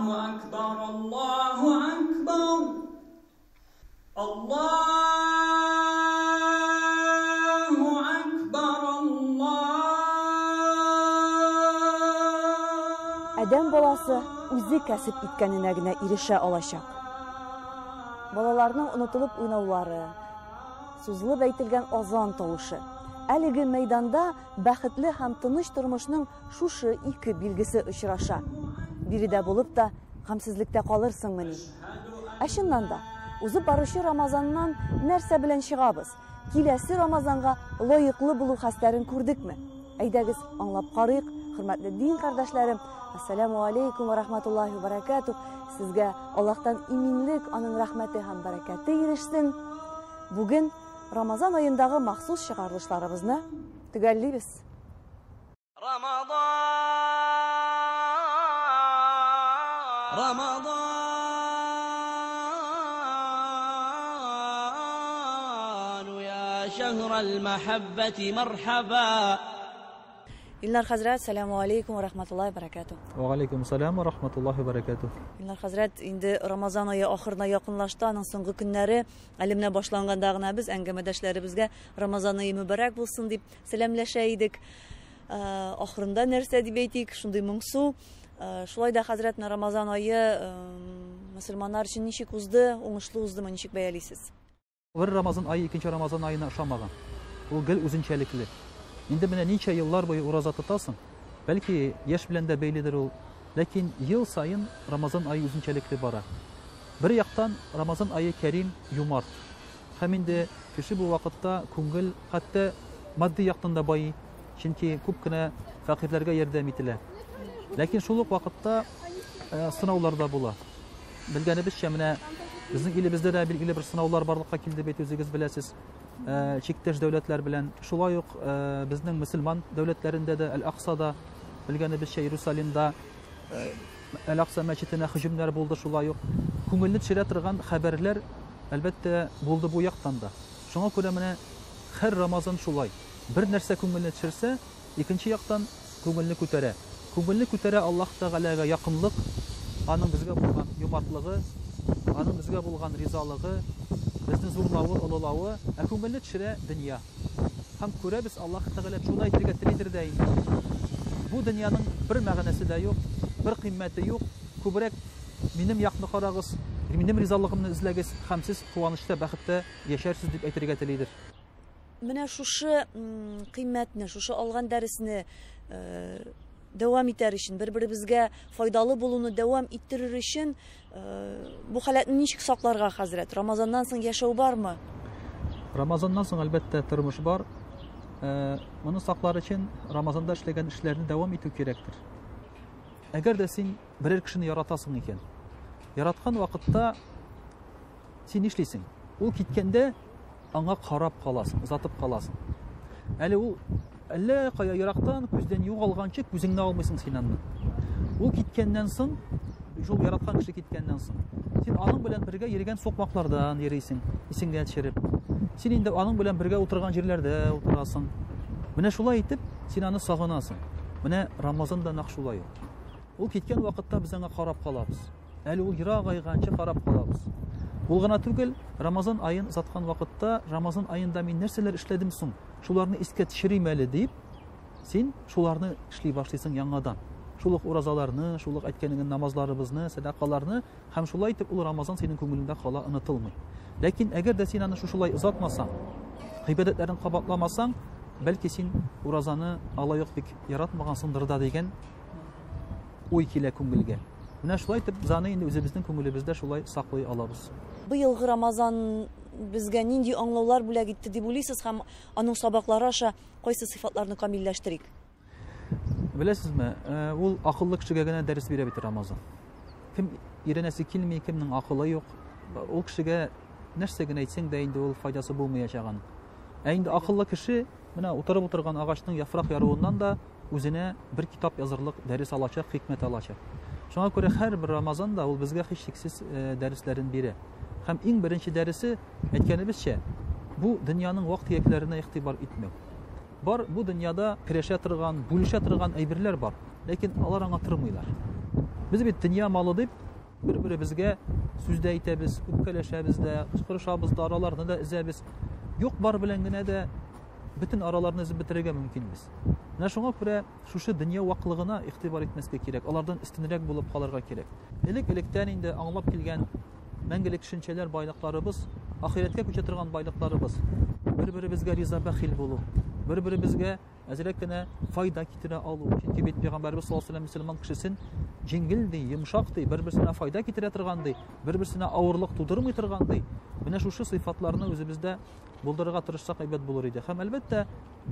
أكبر الله أكبر الله أكبر الله. Adam balası üzi kasıp itkənənə gənə irişə alacaq. Balalarının unutulup oynauları, suzulub aytılgan azan tavışı. Әлеге meydanda бәхетле һәм тыныч тормышның шушы ике билгесе очраша. Биредә булып та гамсызлыкта калырсыңмы ни? Ашыннан да узып баручы Рамазаннан нәрсә белән чыгабыз? Киләсе Рамазанга лаеклы булу хәстәрен күрдекме? Әйдәгез, аңлап карыйк, хөрмәтле дин кардәшләрем. Ассаламу алейкум ва рахматуллахи ва баракатух. Сезгә Аллаһтан иминлек, аның рәхмәте һәм бәрәкәте ирешсен. Бүген Рамазан ayındагы махсус чыгарылышларыбызны төгәллибез. Рамадан я шахрал махаббати мархаба. Илнар хәзрәт, саламу алейкум ва рахматуллахи ва баракатух. Ва алейкум салам ва рахматуллахи ва баракатух. Илнар хәзрәт, инде Рамазан ае ахырына якынлашты, аның соңгы көннәре әле менә башланганда гына без әңгәмәдәшләребезгә Рамазан ае мөбарәк булсын дип сәламләшә идек. Ахырында нәрсә дип әйтик, шундый моңсу. Шулай да хәзрәтне Рамазан ае мөселманнар өчен ничек узды, уңышлы уздымы, ничек бәялисез? Бер Рамазан ае икенче Рамазан аена ошамаган. Ул гел үзенчәлекле. Инде менә ничә еллар буе ураза тотасың. Бәлки яшь белән дә бәйледер ул. Ләкин ел сайын Рамазан ае үзенчәлекле бара. Бер яктан Рамазан ае кәрим, юмарт. Һәм инде кеше бу вакытта күңел, хәтта матди яктан да бай. Чөнки күп кенә фәкыйрьләргә ярдәм ителә. Ләкин шул ук вакытта сынаулар да була. Белгәнебезчә менә безнең илебездә дә билгеле бер сынаулар барлыкка килде бит, үзегез беләсез. Чиктәш дәүләтләр белән, шулай ук безнең мөселман дәүләтләрендә дә, Әл-Аксада, белгәнебезчә Иерусалимда Әл-Акса мәчетенә һөҗүмнәр булды, шулай ук күңелне төшерә торган хәбәрләр әлбәттә булды бу яктан да. Шуңа күрә менә һәр Рамазан шулай. Бер нәрсә күңелне төшерсә, икенче яктан күңелне күтәрә. Күңелне күтәрә Аллаһ Тәгаләгә якынлык, аның безгә булган юмартлыгы, аның безгә булган ризалыгы, безне зурлавы, олылавы, күңелне төшерә дөнья. Һәм күрәбез, Аллаһ Тәгалә шуны әйтергә телидер дә инде. Бу дөньяның бер мәгънәсе дә юк, бер кыйммәте юк. Күбрәк минем якны карагыз, минем ризалыгымны эзләгез, һәм сез куанычта, бәхеттә яшәрсез дип әйтергә телидер. Менә шушы кыйммәтне, шушы алган дәресне дәвам итәр өчен, бер-беребезгә файдалы булуны дәвам иттерер өчен бу халәтне ничек сакларга хәзрәт? Рамазаннан соң яшәү бармы? Рамазаннан соң әлбәттә тормыш бар. Моны саклар өчен Рамазанда эшләгән эшләрне дәвам итү кирәктер. Әгәр дә син берәр кешене яратасың икән, яраткан вакытта син нишлисең? Ул киткәндә аңа карап каласың, озатып каласың. Әле ул әллә кая ярактан күздән югалганчы күзеңне алмыйсың син аны. Ул киткәннән соң, шул яраткан кеше киткәннән соң, син аның белән бергә йөргән сукмаклардан йөрисең, исеңгә төшереп. Син инде аның белән бергә утырган җирләрдә утырасың. Менә шулай итеп, син аны сагынасың. Менә Рамазанда нәкъ шулай. Ул киткән вакытта без аңа карап калабыз. Әле ул ерагайганчы карап калабыз. Ул гына түгел, Рамазан айын узаткан вакытта, Рамазан айында мин нәрсәләр эшләдем соң, шуларны искә төшерим әле дип, син шуларны эшли башлыйсың яңадан. Шулык уразаларны, шулык әйткәнең намазларыбызны, садакаларны, һәм шулай итеп ул Рамазан синең күңелеңдә кала, онытылмый. Ләкин әгәр дә син аны шулай узатмасаң, гыйбадәтләрен кабатламасаң, бәлки син уразаны алайык бик яратмагансыңдыр да дигән уй килә күңелгә. Менә шулай итеп, заны инде үзебезнең күңелебездә шулай саклый алабыз. Быелгы Рамазан безгә нинди аңлаулар бүләк итте дип уйлыйсыз һәм аның сабаклары аша кайсы сыйфатларны камилләштерик? Беләсезме, ул акыллы кешегә генә дәрес бирә бит Рамазан. Кем иренәсе килми, кемнең акылы юк, ул кешегә нәрсә генә әйтсәң дә инде ул файдасы булмаячаган. Ә инде акыллы кеше менә утырып утырган агачның яфрак яруыннан да үзенә бер китап язырлык дәрес алачак, хикмәт алачак. Шуңа күрә һәр бер Рамазанда ул безгә һичшиксез дәресләрен бирә. Һәм иң беренче дәресе, әйткәнебезчә, бу дөньяның вакыт-якләренә игътибар итмәү. Бар, бу дөньяда керәшә торган, бүлешә торган әйберләр бар, ләкин алар аңа тормыйлар. Biz bit dünya malı deyip bir-birimizge süzde aytабыз, үпкәләшәбез дә, кычкырышабыз да, араларны да эзәбез. Юк бар белән генә дә bütün aralarını ezip bitirege mümkünmüz. Менә шуңа күрә шушы дөнья ваклыгына игътибар итмәскә кирәк. Алардан истинрәк булып калырга кирәк. Элек-электән инде аңлап килгән мәңгелек төшенчәләр байлыкларыбыз, ахиреткә күчә торган байлыкларыбыз. Бер-беребезгә риза бәхил булу, бер-беребезгә әзрәк кенә файда китерә алу. Чөнки бит Пәйгамбәрбез саллаллаһу алейһи ва сәлләм мөселман кешесен җиңел ди, йомшак ди, бер-берсенә файда китерә торган ди, бер-берсенә авырлык тудырмый торган ди. Менә шушы сыйфатларны үзебездә булдырырга тырышсак әйбәт булыр иде. Һәм әлбәттә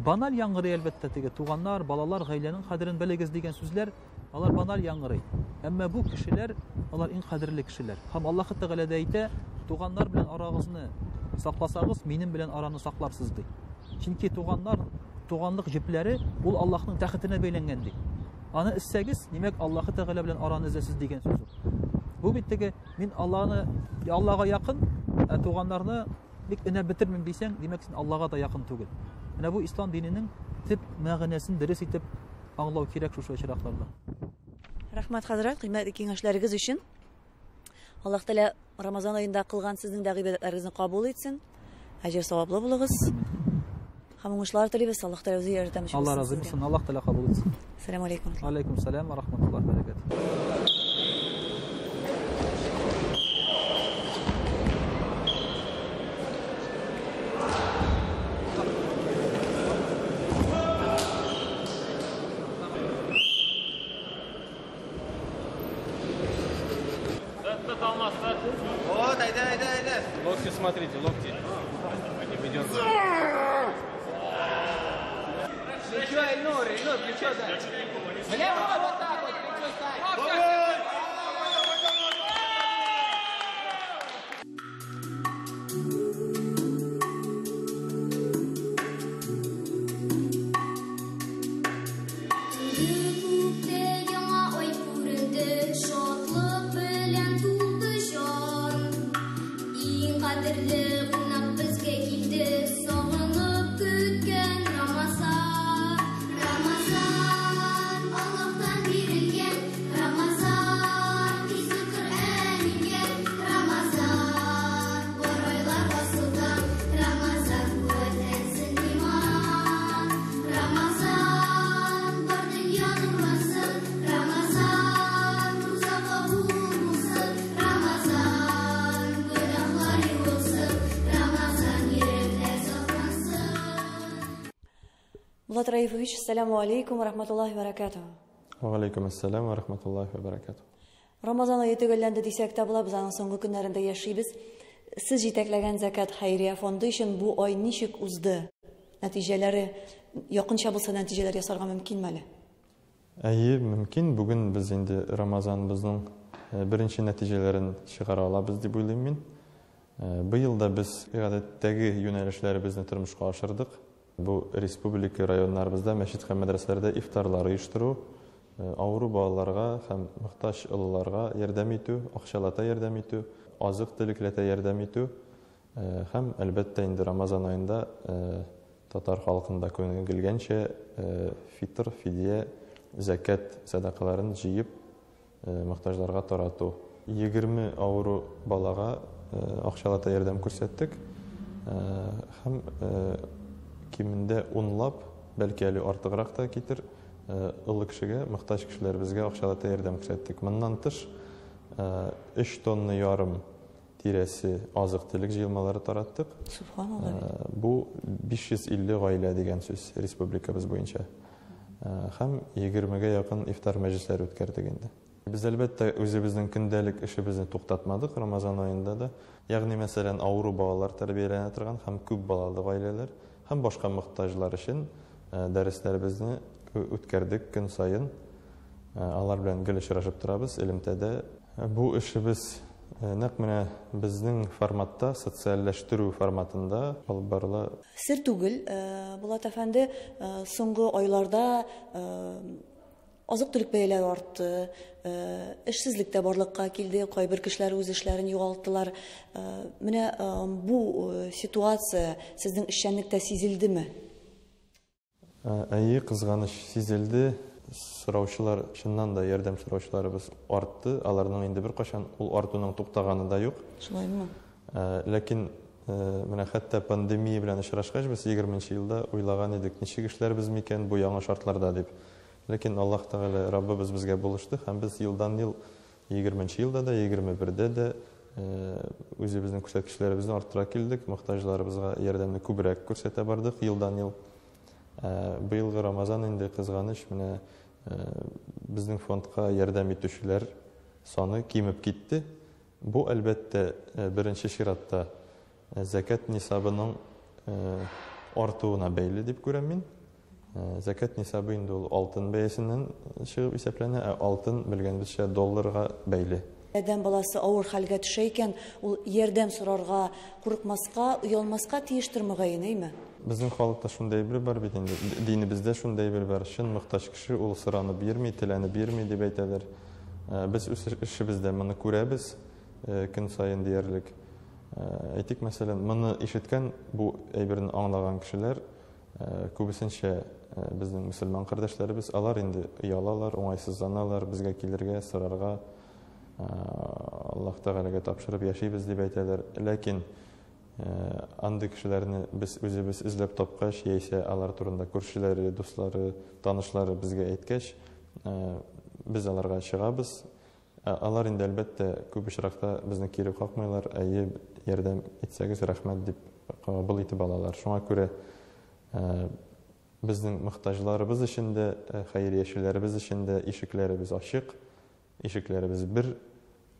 баналь яңгырый әлбәттә теге туганнар, балалар, гаиләнең кадерен белегез дигән сүзләр, алар баналь яңгырый. Әмма бу кешеләр, алар иң кадерле кешеләр. Һәм Аллаһ Тәгалә дә әйтә, туганнар белән арагызны сакласагыз, минем белән араны сакларсыз ди. Чөнки туганнар, туганлык җепләре ул Аллаһның тәхетенә бәйләнгән ди. Аны эссәгез, димәк Аллаһ Тәгалә белән араны эзәсез дигән сүз. Бу бит теге мин Аллаһка якын, туганнарны бик энә битермим дисәң, димәк син Аллаһка да якын түгел. Менә бу ислам диненең төп мәгънәсен дөрес итеп аңлау кирәк шушы очракларда. Рәхмәт хәзрәт, кыйммәтле киңәшләрегез өчен. Аллаһ Тәгалә Рамазан аенда кылган сезнең дә гыйбадәтләрегезне кабул итсен. Әҗер саваплы булыгыз. Һәм уңышлар телибез. Аллаһ Тәгалә үзе ярдәм итсен. Алла разы булсын. Аллаһ Тәгалә кабул итсен. Ассаламу алейкум. Алейкум салам ва рахматуллаһи ва баракатуh. Вот, айда. Локти смотрите, локти. Идем. Плечо, Эльнур, плечо дай. Влево, вот так вот, плечо ставь. Булат Раифович, ассаламу алейкум ва рахматуллахи ва баракатуh. Ва алейкум ассалам ва рахматуллахи ва баракатуh. Рамазан ае төгәлләнде дисәк тә була, без аның соңгы көннәрендә яшибез. Сез җитәкләгән закат хәйрия фонды өчен бу ай ничек узды? Нәтиҗәләре якынча булса нәтиҗәләр ясарга мөмкинме әле? Әйе, мөмкин. Бүген без инде Рамазаныбызның беренче нәтиҗәләрен чыгара алабыз дип уйлыйм мин. Быел да без гадәттәге юнәлешләребезне тормышка ашырдык. Бу республика районнарыбызда, мәчет һәм мәдрәсәләрдә ифтарлар оештыру, авыру балаларга һәм мөхтаҗ олыларга ярдәм итү, акчалата ярдәм итү, азык-төлекләтә ярдәм итү һәм әлбәттә инде Рамазан аенда татар халкында күңелгәнчә фитр, фидия, закат садакаларын җыеп мөхтаҗларга тарату. 20 авыру балага акчалата ярдәм күрсәттек һәм кимендә 10лап, бәлки әле артыграк та китер, олы кешегә, мөхтаҗ кешеләребезгә акчалата ярдәм күрсәттек. Моннан тыш 3,5 тонна тирәсе азык-төлек җыелмалары тараттык. Субханаллах. Бу 550 гаилә дигән сүз республикабыз буенча. Һәм 20гә якын ифтар мәҗлесләре үткәрдек инде. Без әлбәттә үзебезнең көндәлек эшебезне туктатмадык Рамазан аенда да. Ягъни мәсәлән, авыру балалар тәрбияләнә торган һәм күп балалы гаиләләр һәм башка мөхтаҗлар өчен дәресләребезне үткәрдек көн сайын. Алар белән гел очрашып торабыз элемтәдә. Бу эшебез нәкъ менә безнең форматта, социальләштерү форматында алып барыла. Сер түгел, Булат әфәнде, соңгы айларда азык-төлек бәяләре артты, эшсезлек тә барлыкка килде, кайбер кешеләр үз эшләрен югалталар. Менә бу ситуация сезнең эшчәнлектә сизелдеме? Әйе, кызганыч сизелде. Сұраушылар, шыннан да ярдәм сұраушыларыбыз артты. Аларның инде бер кашан ул артуның туктаганы да юк. Шулаймы? Ләкин менә хәтта пандемия белән очрашкач, без 20-нче елда уйлаган идек, ничек эшләрбез микән бу яңа шартларда дип. Ләкин Аллаһ Тәгалә, Раббыбыз безгә булышты һәм без елдан-ел 20-нче елда да, 21-дә дә үзебезнең күрсәткечләребезне арттыра килдек, мохтаҗларыбызга ярдәмне күбрәк күрсәтә бардык елдан-ел. Быелгы Рамазан инде кызганыч, менә безнең фондка ярдәм итүчеләр саны кимеп китте. Бу әлбәттә беренче чиратта закат нисабының артуына бәйле дип күрәм мин. Закат нисабы инде ул алтын бәясеннән чыгып исәпләнә, алтын белгәнебезчә долларга бәйле. Адәм баласы авыр хәлгә төшә икән, ул ярдәм сорарга, курыкмаска, уялмаска тиештер мөгаенеме? Безнең халыкта шундай бер бар бит инде. Динебездә шундай бер бар. Шын мохтаҗ кеше ул сыранып бирми, теләнеп бирми дип әйтәләр. Без эшебездә моны күрәбез көн саен диярлек. Әйтик, мәсәлән, моны ишеткән, бу әйберне аңлаган кешеләр күбесенчә безнең мөселман кардәшләребез, алар инде ялалар, уңайсызланалар, безгә килергә, сорарга, Аллаһ Тәгаләгә тапшырып яшибез дип әйтәләр. Ләкин андый кешеләрне без үзебез эзләп тапкач, яисә алар турында күршеләре, дуслары, танышлары безгә әйткәч, без аларга чыгабыз. Алар инде әлбәттә күп очракта безне кире какмыйлар, әйе, ярдәм итсәгез рәхмәт дип кабул итеп алалар. Шуңа күрә безнең мохтаҗларыбыз өчен дә, хәйриячеләребез өчен дә ишекләребез ачык. Ишекләребез бер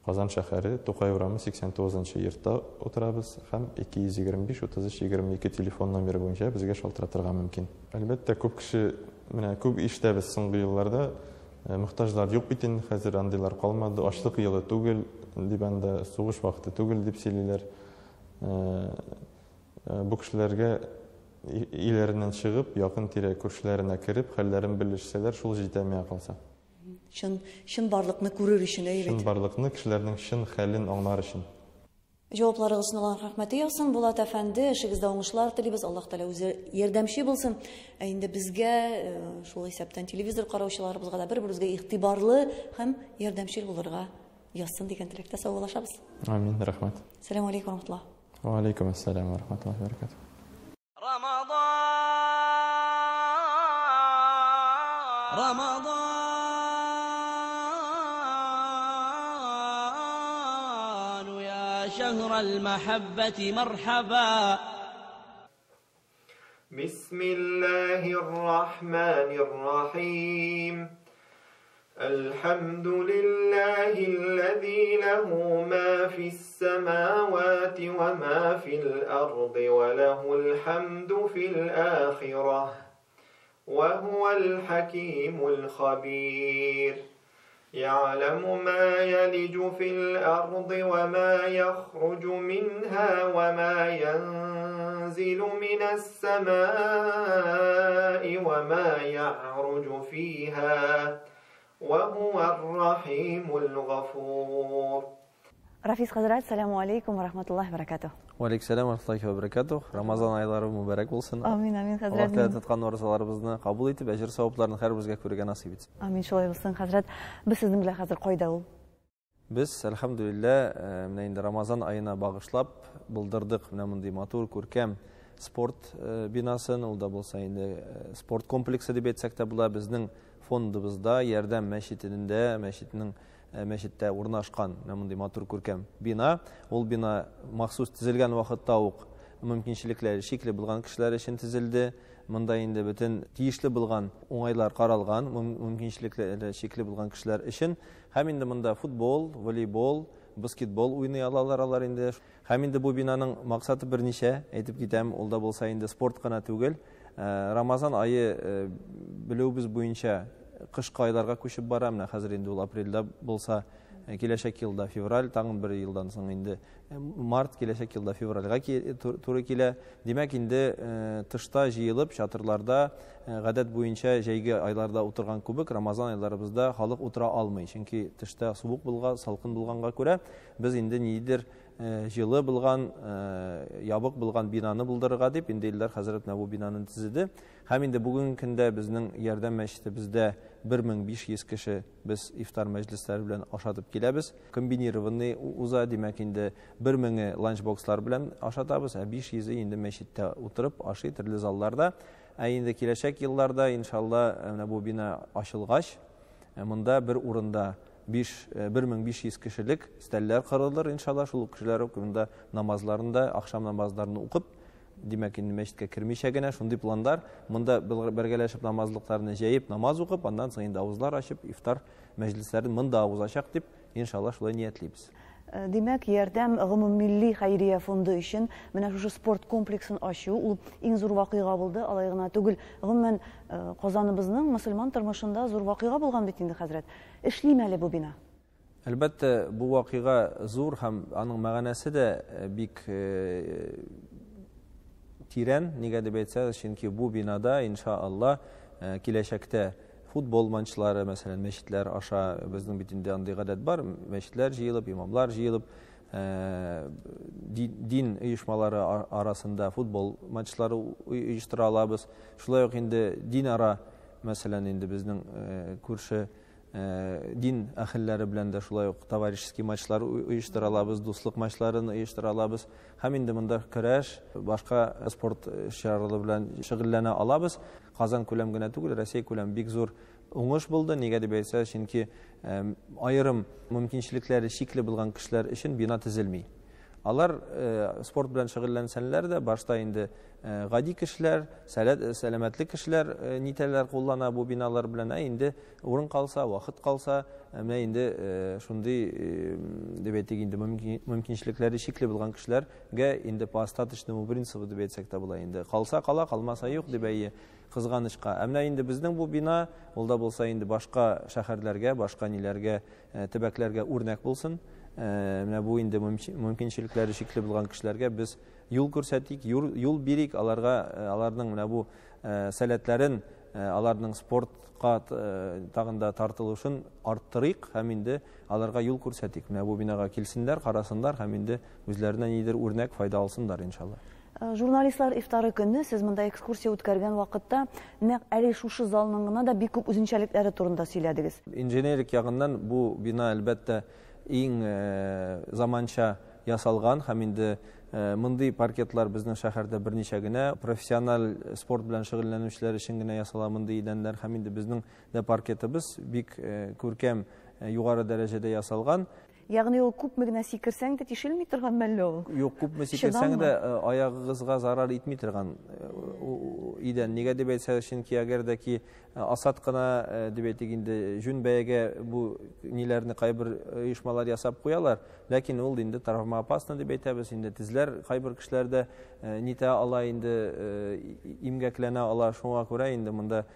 Казан шәһәре, Тукай урамы 89-нчы йортта утырабыз һәм 225-33-22 телефон номеры буенча безгә шалтыратырга мөмкин. Әлбәттә, күп кеше, менә күп иштәбез соңгы елларда, мохтаҗлар юк бит инде, хәзер андыйлар калмады, ачлык елы түгел, дип анда сугыш вакыты түгел дип сөйлиләр. Бу кешеләргә иләреннән чыгып, якын тирә күршеләренә кереп, хәлләрен белешсәләр, шул җитәмәя калса. Шын барлыкны күрер өчен әйбәт. Шын барлыкны, кешеләрнең шын хәлен аңлар өчен. Җавапларыгыз өчен Аллаһ рәхмәте яусын, Булат әфәнде, эшегездә уңышлар телибез, Аллаһ Тәгалә үзе ярдәмче булсын. Инде безгә шул исәптән телевизор караучыларыбызга да бер-беребезгә игътибарлы һәм ярдәмчел булырга язсын дигән теләктә саулашабыз. Амин, рәхмәт. Ассаламу алейкум ва рахматуллаһ. Ва алейкум ассалам ва рахматуллаһи ва баракатуһ. رمضان يا شهر المحبة مرحبا. بسم الله الرحمن الرحيم. الحمد لله الذي له ما في السماوات وما في الأرض وله الحمد في الآخرة وهو الحكيم الخبير. يعلم ما يلج في الأرض وما يخرج منها وما ينزل من السماء وما يعرج فيها وهو الرحيم الغفور. Рафис хәзрәт, ассаламу алейкум ва рахматуллаһи ва баракатуһ. Ва алейкум салам ва рахматуллаһи ва баракатуһ. Рамазан айлары мүбәрәк булсын. Амин, амин хәзрәт. Аллаһ тоткан оразаларыбызны кабул итеп, әҗр савапларын һәрбезгә күрергә насыйп итсен. Амин, шулай булсын хәзрәт. Без сезнең белән хәзер кайда ул? Без, әлхәмдүлилләһ, менә инде Рамазан аена багышлап булдырдык менә мондый матур күркәм спорт бинасын, ул да булса инде спорт комплексы дип әйтсәк тә була, безнең фондыбызда ярдәм мәчеттә урнашкан мондый матур күркәм бина. Ул бина махсус төзелгән вакытта ук мөмкинчелекләре шикле булган кешеләр өчен төзелде. Монда инде бөтен тиешле булган уңайлар каралган, мөмкинчелекләре шикле булган кешеләр өчен. Һәм инде монда футбол, волейбол, баскетбол уйный алалар алар инде. Һәм инде бу бинаның максаты берничә, әйтеп китәм, ул да булса инде спорт кына түгел. Рамазан айы белүбез буенча кышкы айларга күчеп бара. Менә хәзер инде ул апрельдә булса, киләчәк елда февраль, тагын бер елдан соң инде март, киләчәк елда февральгә туры килә. Димәк, инде тышта җыелып, чатырларда гадәт буенча җәйге айларда утырган күбек, Рамазан айларыбызда халык утыра алмый. Чөнки тышта суык булган, салкын булганга күрә, без инде нидер җылы булган, ябык булган бинаны булдырырга дип, инде Илдар хәзрәт бу бинаны төзеде. Һәм инде бүгенге көндә безнең ярдәм мәчете бездә 1500 кеше без ифтар мәҗлесләре белән ашатып киләбез. Комбинированный уза, димәк инде 1000 ланчбокслар белән ашатабыз, 500 инде мәчеттә утырып ашый төрле залларда. Инде киләчәк елларда иншалла менә бу бина ачылгач, монда бер урында 1500 кешелек стәлләр корылыр иншалла. Шул кешеләр монда намазларында, ахшам намазларын укып, димәк инде мәчеткә кермичә генә шундый пландар, монда бергәләшеп намазлыкларны җәеп, намаз укып, аннан соң инде авызлар ачып, ифтар мәҗлесләрен монда узачак дип, иншалла шулай ниятлибез. Димәк, ярдәм гомуммилли хәйрия фонды өчен менә шушы спорт комплексын ачу ул иң зур вакыйга булды. Алай гына түгел, гомумән Казаныбызның мөселман тормышында зур вакыйга булган бит инде хәзрәт. Эшлиме әле бу бина? Әлбәттә, бу вакыйга зур һәм аның мәгънәсе дә бик тирән, нигә дип әйтсә, чөнки бу бинада иншаалла киләчәктә футбол матчлары, мәсәлән, мәчетләр аша безнең бит инде андый гадәт бар, мәчетләр җыелып, имамлар җыелып, дин оешмалары арасында футбол матчлары оештыра алабыз. Шулай ук инде дин ара, мәсәлән, инде безнең күрше дин әһелләре белән дә шулай ук товарищеский матчлар оештыра алабыз, дуслык матчларын оештыра алабыз. Һәм инде монда көрәш, башка спорт чаралары белән шөгыльләнә алабыз. Казан күләм генә түгел, Россия күләм бик зур уңыш булды. Нигә дип әйтсә, чөнки аерым мөмкинчелекләре чикле булган кешеләр өчен бина төзелми. Алар спорт белән шөгыльләнсәләр дә, башта инде гади кешеләр, сәламәтлек кешеләр нитәләр куллана бу биналар белән, инде урын калса, вакыт калса, менә инде шундый дип әйтик, инде мөмкинчелекләре чикле булган кешеләргә инде по остаточному принципу дип әйтсәк тә була, инде калса кала, калмаса юк дип әйе кызганычка. Менә инде безнең бу бина, ул да булса инде башка шәһәрләргә, башка ниләргә, төбәкләргә үрнәк булсын. Менә бу инде мөмкинчелекләре чикле булган кешеләргә без юл күрсәтик, юл бирик, аларның менә бу сәләтләрен, аларның спортка тагында тартылышын арттырыйк һәм инде аларга юл күрсәтик. Менә бу бинага килсеннәр, карасыннар һәм инде үзләренә нидер үрнәк файда алсыннар иншалла. Журналистлар ифтары көнне сез монда экскурсия үткәргән вакытта нәкъ әле шушы залның гына да бик күп үзенчәлекләре турында сөйләдегез. Инженерик ягыннан бу бина әлбәттә иң заманча ясалган һәм инде мондый паркетлар безнең шәһәрдә берничә генә профессиональ спорт белән шөгыльләнүчеләр өчен генә ясала мондый идәннәр һәм инде безнең дә паркетыбыз бик күркәм, югары дәрәҗәдә ясалган. Ягъни ул күпме генә сикерсәң дә тишелми торган мәлле ул? Юк, күпме сикерсәң дә аягыгызга зарар итми торган идән. Нигә дип әйтсә, чөнки әгәр дә ки асат кына дип әйтик, инде жүн бәягә бу ниләрне кайбер оешмалар ясап куялар, ләкин ул инде травмоопасно дип әйтәбез, инде тезләр кайбер кешеләрдә нитә ала, инде имгәкләнә ала. Шуңа күрә инде монда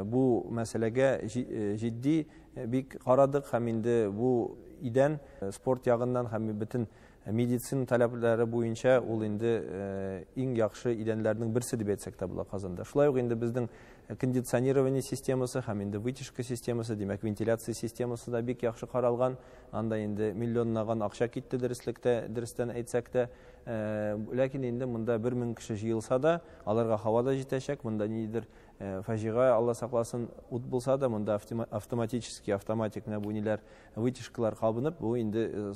бу мәсьәләгә җитди бик карадык һәм инде бу идән спорт ягыннан һәм бөтен медицина таләпләре буенча ул инде иң яхшы идәннәрнең берсе дип әйтсәк тә була Казанда. Шулай ук инде безнең кондиционирование системасы һәм инде вытяжка системасы, димәк вентиляция системасы да бик яхшы каралган. Анда инде миллионнаган акча китте дөрестән әйтсәк тә, ләкин инде монда 1000 кеше җыелса да, аларга һава да җитәчәк. Монда нидер фаҗига, Алла сакласын, ут булса да, монда автоматик бу ниләр, вытяжкалар кабынып, бу инде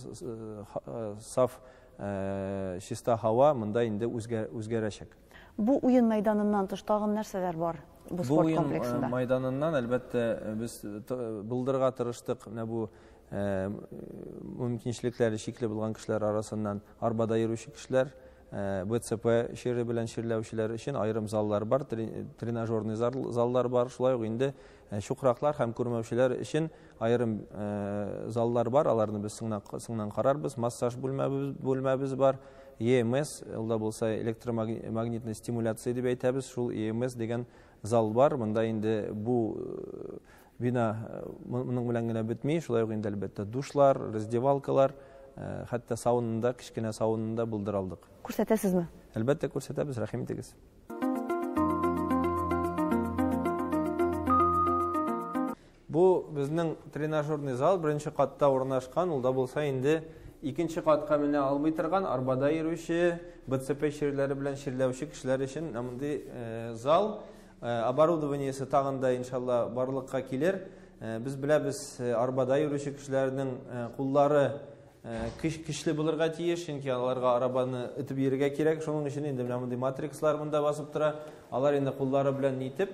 саф чиста һава монда инде үзгәрәчәк. Бу уен мәйданыннан тыш тагын нәрсәләр бар бу спорт комплексында? Бу уен мәйданыннан әлбәттә без булдырга тырыштык. Менә бу мөмкинчелекләре чикле булган кешеләр арасыннан арбада йөрүче кешеләр, БЦП шире белән ширләүчеләр өчен аерым заллар бар, тренажерный заллар бар. Шулай ук инде чукраклар һәм күрмәүчеләр өчен аерым заллар бар. Аларны без соңнан карарбыз. Массаж бүлмәбез бар. ЕМС, ул да булса электромагнитный стимуляция дип әйтәбез. Шул ЕМС дигән зал бар. Монда инде бу бина моның белән генә бетми. Шулай ук инде әлбәттә душлар, раздевалкалар, хәтта саунында, кичкенә саунында булдыра алдык. Күрсәтәсезме? Әлбәттә күрсәтәбез, рәхим итегез. Бу безнең тренажерный зал беренче катта урнашкан. Ул да булса инде икенче катка менә алмый торган, арбада йөрүче, БЦП ширләре белән ширләүче кешеләр өчен мондый зал. оборудованиесі тағында иншалла барлыққа келер. Біз біләбіз, арбада йөрүче кешеләрнең куллары көчле булырга тиеш, чөнки аларга арабаны итеп йөрергә кирәк. Шуның өчен инде менә мондый матрикслар монда басып тора. Алар инде куллары белән нитеп,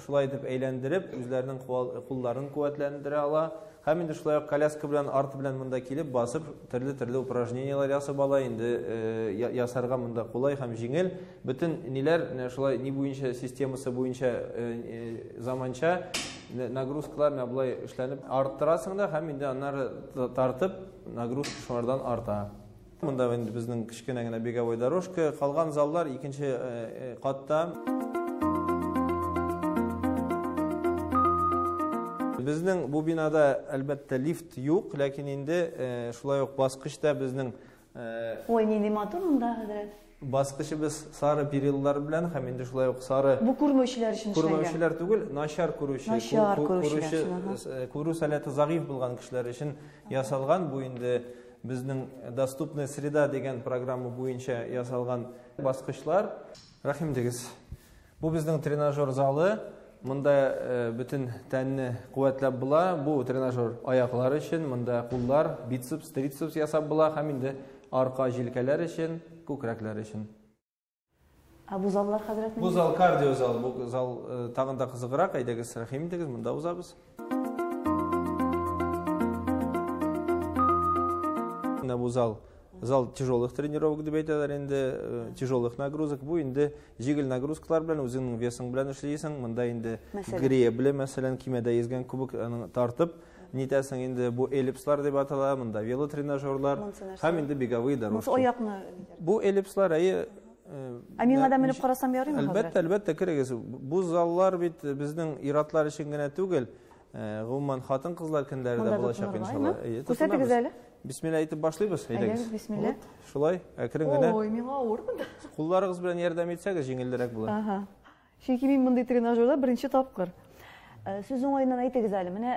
шулай итеп әйләндереп, үзләренең кулларын куәтләндерә ала. Һәм инде шулай ук коляска белән, арты белән монда килеп басып, төрле упражнениялар ясап ала. Инде ясарга монда кулай һәм җиңел. Бөтен ниләр шулай ни буенча системасы буенча заманча нагрузкалар булай эшләнеп арттырасың да, һәм инде аннары тартып нагрузка шулардан арта. Монда инде безнең кичкенә генә беговой дорожка, калган заллар икенче катта. Безнең бу бинада әлбәттә лифт юк, ләкин инде шулай ук баскычта безнең Ой, нинди матур монда хәзрәт. Баскычыбыз сары периллар белән һәм инде шулай ук сары. Бу күрмәүчеләр өчен эшләнгән. Күрмәүчеләр түгел, начар күрүче, күрү сәләте загыйф булган кешеләр өчен ясалган. Бу инде безнең доступная среда дигән программа буенча ясалган баскычлар. Рәхим дигез. Бу безнең тренажер залы. Монда бөтен тәнне куәтләп була. Бу тренажер аяклар өчен, монда куллар, бицепс, трицепс ясап була һәм инде арка җилкәләр өчен, күкрәкләр өчен. Бу заллар хәзрәт? Бу зал кардио зал. Бу зал тагын да кызыграк. Әйдәгез, рәхим дигез, монда узабыз. Бу зал тяжелых тренировок дип әйтәләр инде, тяжелых нагрузок. Бу инде җиңел нагрузкалар белән үзеңнең весың белән эшлисең. Монда инде гребле, мәсәлән, кимәдә йөзгән кубок тартып нитәсең инде. Бу эллипслар дип атала, монда велотренажерлар һәм инде беговые дорожки. Бу эллипслар Мин адәм менеп карасам ярыймы хәзрәт? Әлбәттә, кирәгез. Бу заллар бит безнең иратлар өчен генә түгел, гомумән хатын-кызлар көндәрендә булачак иншалла. Күрсәтегез әле. Бисмилла әйтеп башлыйбыз, әйдәгез. Бисмилла. Шулай, әкрен генә. Ой, миңа авыр бу. Кулларыгыз белән ярдәм итсәгез, җиңелрәк була. Чөнки мин мондый тренажерда беренче тапкыр. Сез уңайдан әйтегез әле, менә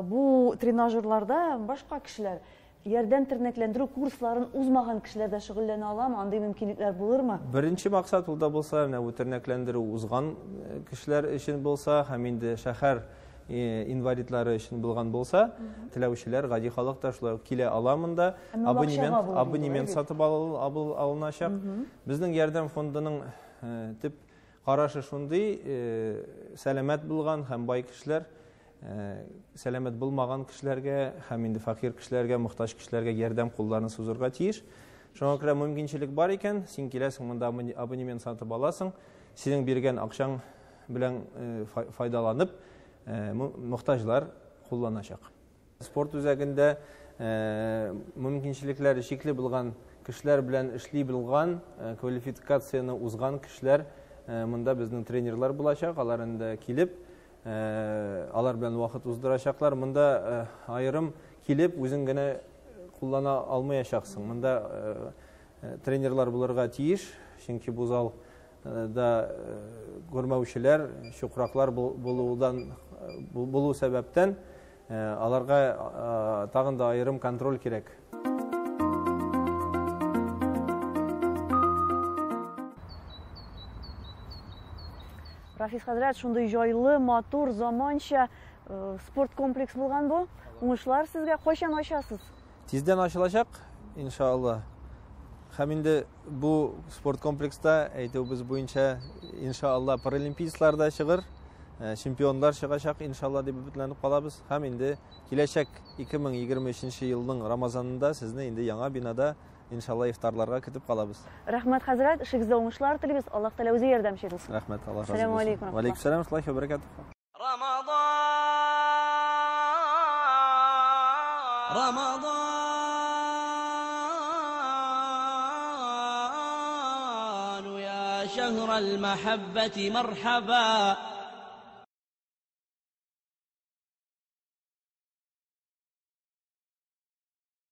бу тренажерларда башка кешеләр ярдәм тернәкләндерү курсларын узмаган кешеләр дә шөгыльләнә аламы? Андый мөмкинлекләр булырмы? Беренче максат ул да булса, менә бу тернәкләндерү узган кешеләр өчен булса, һәм инде шәһәр инвалидлары өчен булган булса, теләүчеләр, гади халык та шулай килә ала монда. Абонемент сатып алыначак. Безнең ярдәм фондының тип карашы шундый, сәламәт булган һәм бай кешеләр, сәламәт булмаган кешеләргә һәм инде факир кешеләргә, мохтаҗ кешеләргә ярдәм кулларын сузырга тиеш. Шуңа күрә мөмкинчелек бар икән, син киләсең монда абонемент сатып аласың, синең биргән акчаң белән файдаланып мохтаҗлар кулланачак. Спорт үзәгендә мөмкинчелекләре шикле булган кешеләр белән эшли белгән, квалификацияны узган кешеләр монда безнең тренерлар булачак. Алар инде килеп, алар белән вакыт уздырачаклар. Монда айрым килеп үзең генә куллана алмаячаксың. Монда тренерлар булырга тиеш, чөнки бу залда күрмәүчеләр, чукраклар булу сәбәптән аларга тагын да айрым контроль кирәк. Рафис хәзрәт, шундый җайлы, матур, заманча спорт комплекс булган бу. Уңышлар сезгә кайчан ачасыз? Тиздән ачылачак, иншалла. Һәм инде бу спорт комплекста әйтүебез буенча иншалла паралимпийцлар да чыгыр, чемпионлар чыгачак иншалла дип үмитләнеп калабыз. Һәм инде киләчәк 2023 елның Рамазанында сезне инде яңа бинада иншалла ифтарларга көтеп калабыз. Рәхмәт хәзрәт, эшегездә уңышлар телибез. Аллаһ Тәала үзе ярдәмче булсын. Рәхмәт, Аллаһ разы булсын. Ассаламу алейкум. Ва алейкум сәлам ва баракатух. رمضان يا شهر المحبة مرحبا